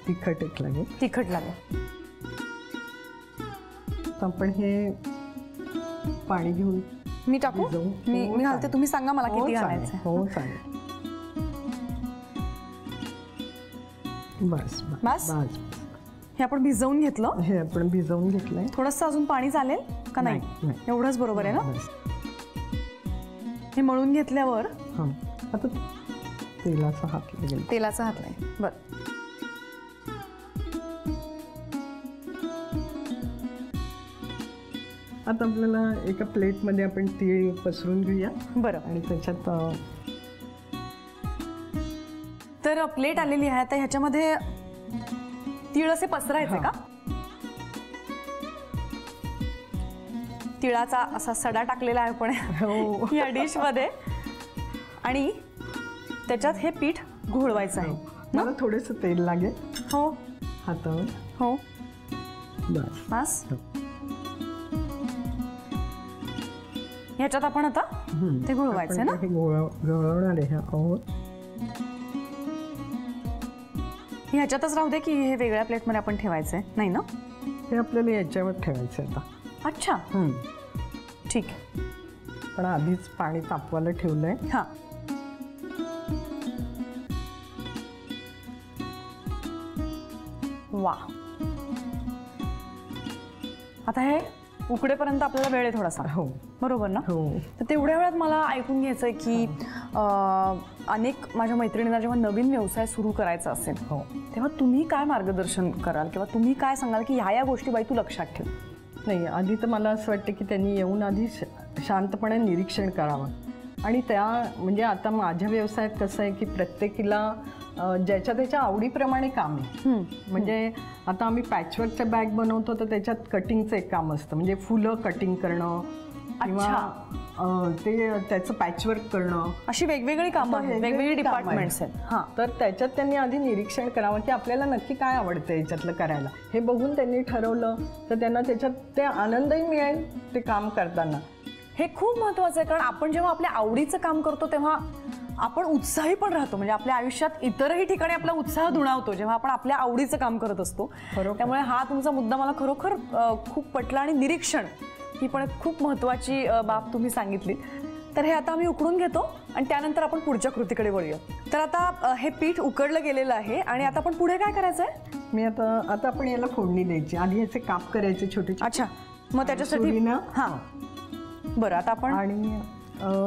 तिखट एक लागेल. तिखट लागेल. आपण हे पाणी घेऊन मी टाकू. मी घालते, तुम्ही सांगा मला किती घालायचं. हो चालेल. बस बस. हे आपण भिजवून घेतलं. हे आपण भिजवून घेतलंय. थोडंसं अजून पाणी चालेल का? नाही, एवढंच बरोबर आहे ना. हे मळून घेतल्यावर आता तेलाचा हात लागेल. तेलाचा हात नाही. बर. आता आपल्याला एका प्लेटमध्ये आपण तीळ पसरून घेऊया. बरं. आणि त्याच्यात तर प्लेट आलेली आहे. आता ह्याच्यामध्ये तीळ असे पसरायचे का? तिळाचा असा सडा टाकलेला आहे पण या डिश मध्ये. आणि त्याच्यात हे पीठ घोळवायचं आहे. मला थोडेसे तेल लागेल. हो हातावर. हो बस बस. ह्याच्यात आपण आता ते घोळवायचं ना. हे घोळवणार आहे आहोत. ह्याच्यातच राहू दे की हे वेगळ्या प्लेटमध्ये आपण ठेवायचंय? नाही ना, हे आपल्याला याच्यावर ठेवायचं आता. अच्छा ठीक आहे. पण आधीच पाणी तापवायला ठेवलंय. हां. वा. आता हे उकडेपर्यंत आपल्याला वेळ आहे थोडासा. हो बरोबर ना. हो. तर तेवढ्या वेळात मला ऐकून घ्यायचंय की अनेक माझ्या मैत्रिणींना जेव्हा नवीन व्यवसाय सुरू करायचा असेल तेव्हा तुम्ही काय मार्गदर्शन कराल किंवा तुम्ही काय सांगाल की ह्या गोष्टी बाई तू लक्षात ठेव? नाही, आधी तर मला असं वाटतं की त्यांनी येऊन आधी शांतपणे निरीक्षण करावं. आणि त्या म्हणजे आता माझ्या व्यवसायात कसं आहे की प्रत्येकीला ज्याच्या त्याच्या आवडीप्रमाणे काम आहे. म्हणजे आता आम्ही पॅचवर्कच्या बॅग बनवतो तर त्याच्यात कटिंगचं एक काम असतं. म्हणजे फुलं कटिंग करणं किंवा ते त्याचं पॅचवर्क करणं, अशी वेगवेगळी कामं आहेत, वेगवेगळी डिपार्टमेंट्स आहेत. हां, तर त्याच्यात त्यांनी आधी निरीक्षण करावं की आपल्याला नक्की काय आवडतं याच्यातलं करायला. हे बघून त्यांनी ठरवलं तर त्यांना त्याच्यात ते आनंदही मिळेल ते काम करताना. हे खूप महत्त्वाचं आहे. कारण आपण जेव्हा आपल्या आवडीचं काम करतो तेव्हा आपण उत्साही पण राहतो. म्हणजे आपल्या आयुष्यात इतरही ठिकाणी आपला उत्साह दुणावतो जेव्हा आपण आपल्या आवडीचं काम करत असतो. त्यामुळे हा तुमचा मुद्दा मला खरोखर खूप पटला. आणि निरीक्षण ही पण एक खूप महत्त्वाची बाब तुम्ही सांगितली. तर हे आता आम्ही उकडून घेतो आणि त्यानंतर आपण पुढच्या कृतीकडे वळूया. तर आता हे पीठ उकडलं गेलेलं आहे आणि आता आपण पुढे काय करायचं आहे? मी आता आपण याला फोडणी द्यायची. आधी याचे काप करायचे छोटे. अच्छा, मग त्याच्यासाठी हां बरं. आता आपण आणि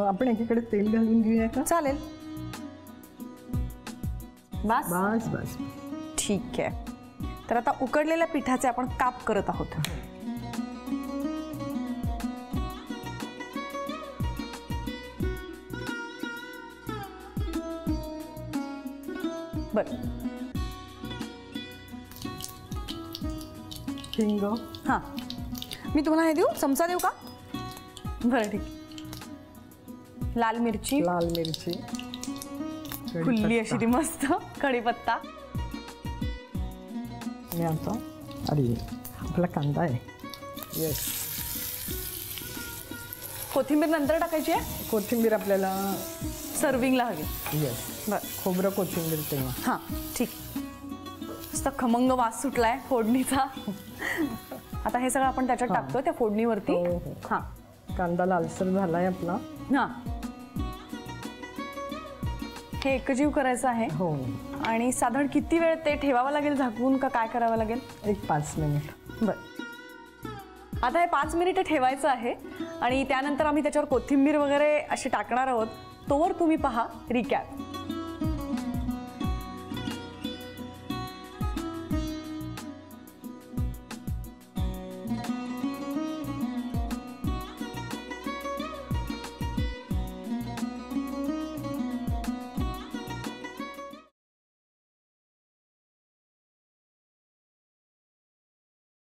आपण एकीकडे तेल घालून घेऊया का? चालेल. बस बस बस ठीक आहे. तर आता उकडलेल्या पिठाचे आपण काप करत आहोत. बर. हिंग. हां, मी तुम्हाला हे देऊ, चमचा देऊ का? बरं ठीक. लाल मिरची. लाल मिरची खुल्ली अशी ती मस्त. कढीपत्ता. मी आता अरे आपला कांदा आहे. येस. कोथिंबीर नंतर टाकायची आहे. कोथिंबीर आपल्याला सर्विंगला हवी. येस. बरं. खोबरं कोथिंबीर तेव्हा. हां ठीक. मस्त खमंग वास सुटलाय फोडणीचा. आता हे सगळं आपण त्याच्यात टाकतो त्या फोडणीवरती. हां. कांदा लालसर झालाय आपला. हां, हे एकजीव करायचं आहे. हो. आणि साधारण किती वेळ ते ठेवावं लागेल झाकून का काय करावं लागेल? एक 5 मिनिट. बरं. आता हे 5 मिनिटं ठेवायचं आहे आणि त्यानंतर आम्ही त्याच्यावर कोथिंबीर वगैरे अशी टाकणार आहोत. तोवर तुम्ही पहा रिकॅप.